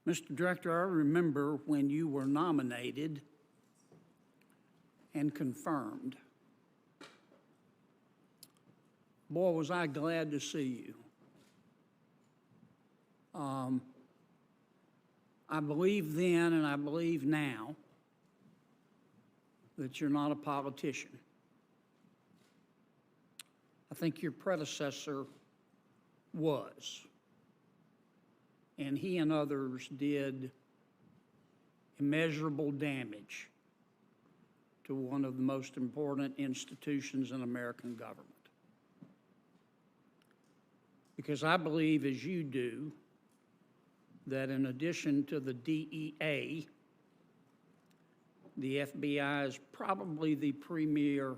Mr. Director, I remember when you were nominated and confirmed. Boy, was I glad to see you. I believe then and I believe now that you're not a politician. I think your predecessor was. And he and others did immeasurable damage to one of the most important institutions in American government. Because I believe, as you do, that in addition to the DEA, the FBI is probably the premier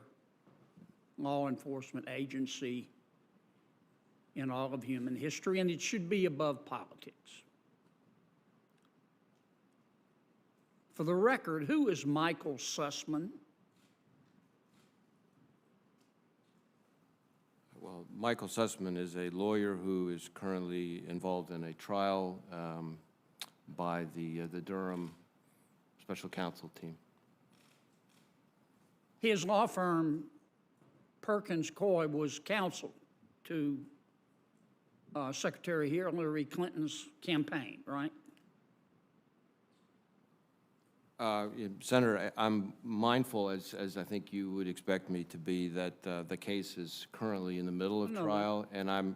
law enforcement agency in all of human history, and it should be above politics. For the record, who is Michael Sussman? Well, Michael Sussman is a lawyer who is currently involved in a trial by the Durham Special Counsel team. His law firm, Perkins Coie, was counsel to Secretary Hillary Clinton's campaign, right? Senator, I'm mindful, as I think you would expect me to be, that the case is currently in the middle of trial, and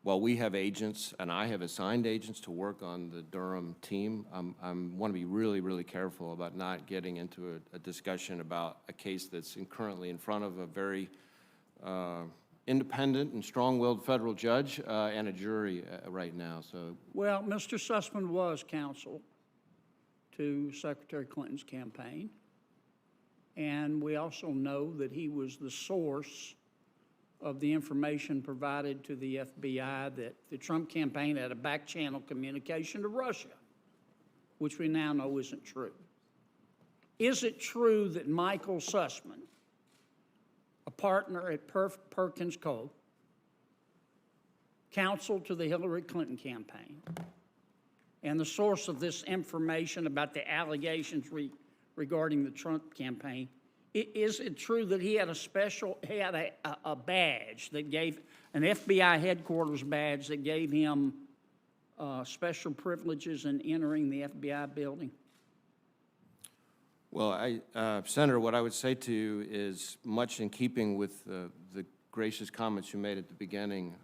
while we have agents, and I have assigned agents to work on the Durham team, I want to be really, really careful about not getting into a discussion about a case that's currently in front of a very independent and strong-willed federal judge and a jury right now. So, well, Mr. Sussman was counsel to Secretary Clinton's campaign, and we also know that he was the source of the information provided to the FBI that the Trump campaign had a back-channel communication to Russia, which we now know isn't true. Is it true that Michael Sussman, a partner at Perkins Coie, counsel to the Hillary Clinton campaign, and the source of this information about the allegations regarding the Trump campaign, is it true that he had a badge that gave, an FBI headquarters badge that gave him special privileges in entering the FBI building? well, Senator, what I would say to you is much in keeping with the gracious comments you made at the beginning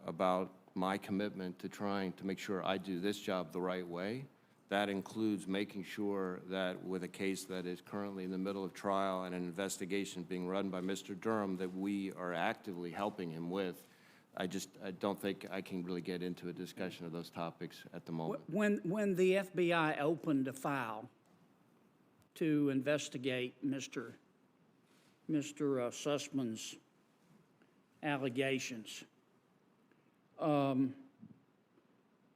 about my commitment to trying to make sure I do this job the right way. That includes making sure that with a case that is currently in the middle of trial and an investigation being run by Mr. Durham that we are actively helping him with. I don't think I can really get into a discussion of those topics at the moment. When the FBI opened a file to investigate Mr. Sussman's allegations,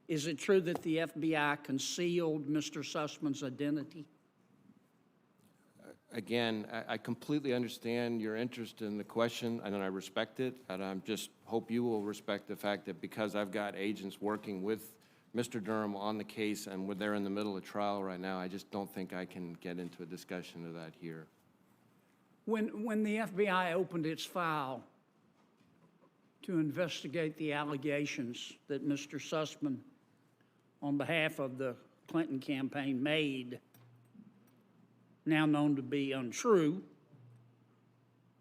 is it true that the FBI concealed Mr. Sussman's identity? Again, I completely understand your interest in the question, and I respect it, and I just hope you will respect the fact that because I've got agents working with Mr. Durham on the case and they're in the middle of trial right now, I just don't think I can get into a discussion of that here. When the FBI opened its file to investigate the allegations that Mr. Sussman, on behalf of the Clinton campaign, made, now known to be untrue,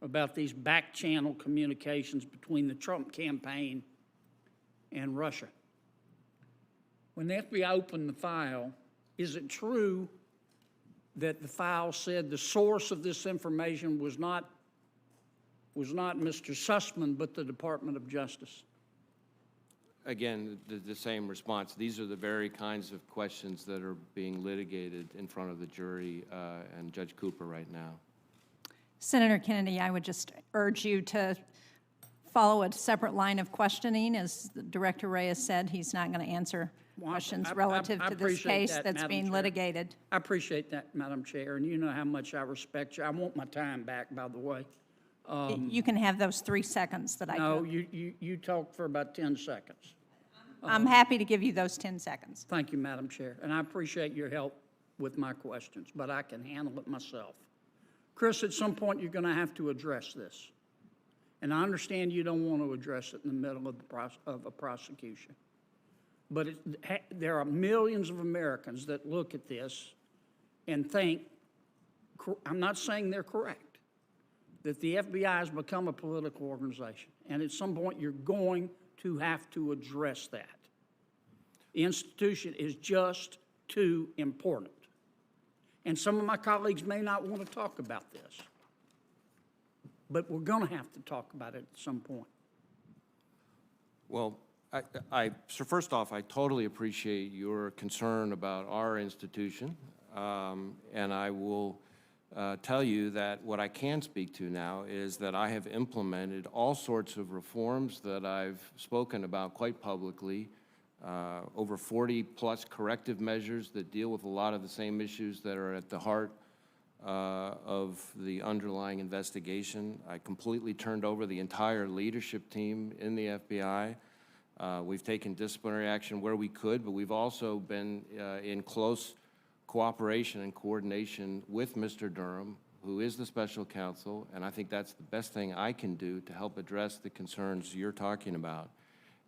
about these back-channel communications between the Trump campaign and Russia. When the FBI opened the file, is it true that the file said the source of this information was not Mr. Sussman, but the Department of Justice? Again, the same response. These are the very kinds of questions that are being litigated in front of the jury and Judge Cooper right now. Senator Kennedy, I would just urge you to follow a separate line of questioning. As Director Reyes said, he's not going to answer questions relative to this case that's being litigated. I appreciate that, Madam Chair, and you know how much I respect you. I want my time back, by the way. You can have those 3 seconds that I No, took. you talked for about 10 seconds. I'm I'm happy to give you those 10 seconds. Thank you, Madam Chair, and I appreciate your help with my questions, but I can handle it myself. Chris, at some point, you're going to have to address this. And I understand you don't want to address it in the middle of a prosecution. But there are millions of Americans that look at this and think, I'm not saying they're correct, that the FBI has become a political organization. And at some point, you're going to have to address that. The institution is just too important. And some of my colleagues may not want to talk about this, but we're going to have to talk about it at some point. Well, so first off, I totally appreciate your concern about our institution, and I will tell you that what I can speak to now is that I have implemented all sorts of reforms that I've spoken about quite publicly, over 40-plus corrective measures that deal with a lot of the same issues that are at the heart of the underlying investigation. I completely turned over the entire leadership team in the FBI. We've taken disciplinary action where we could, but we've also been in close cooperation and coordination with Mr. Durham, who is the special counsel, and I think that's the best thing I can do to help address the concerns you're talking about.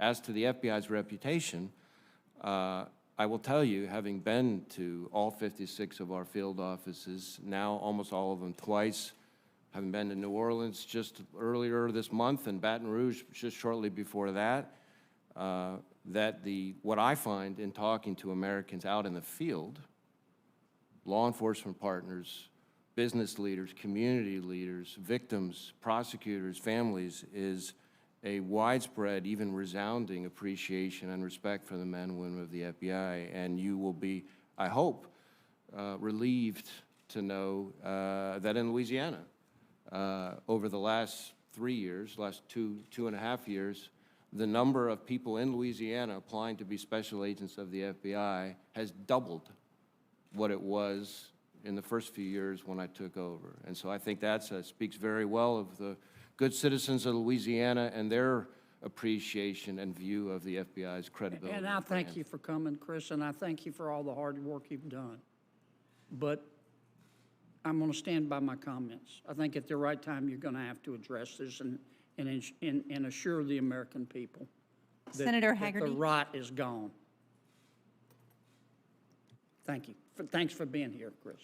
As to the FBI's reputation, I will tell you, having been to all 56 of our field offices, now almost all of them twice, having been to New Orleans just earlier this month and Baton Rouge just shortly before that, what I find in talking to Americans out in the field, law enforcement partners, business leaders, community leaders, victims, prosecutors, families, is a widespread, even resounding appreciation and respect for the men and women of the FBI. And you will be, I hope, relieved to know that in Louisiana, over the last 3 years, last two and a half years, the number of people in Louisiana applying to be special agents of the FBI has doubled what it was in the first few years when I took over. And so I think that speaks very well of the good citizens of Louisiana and their appreciation and view of the FBI's credibility. And I thank you for coming, Chris, and I thank you for all the hard work you've done. But I'm going to stand by my comments. I think at the right time, you're going to have to address this and assure the American people that, Senator that Hagerty. the rot is gone. Thank you. Thanks for being here, Chris.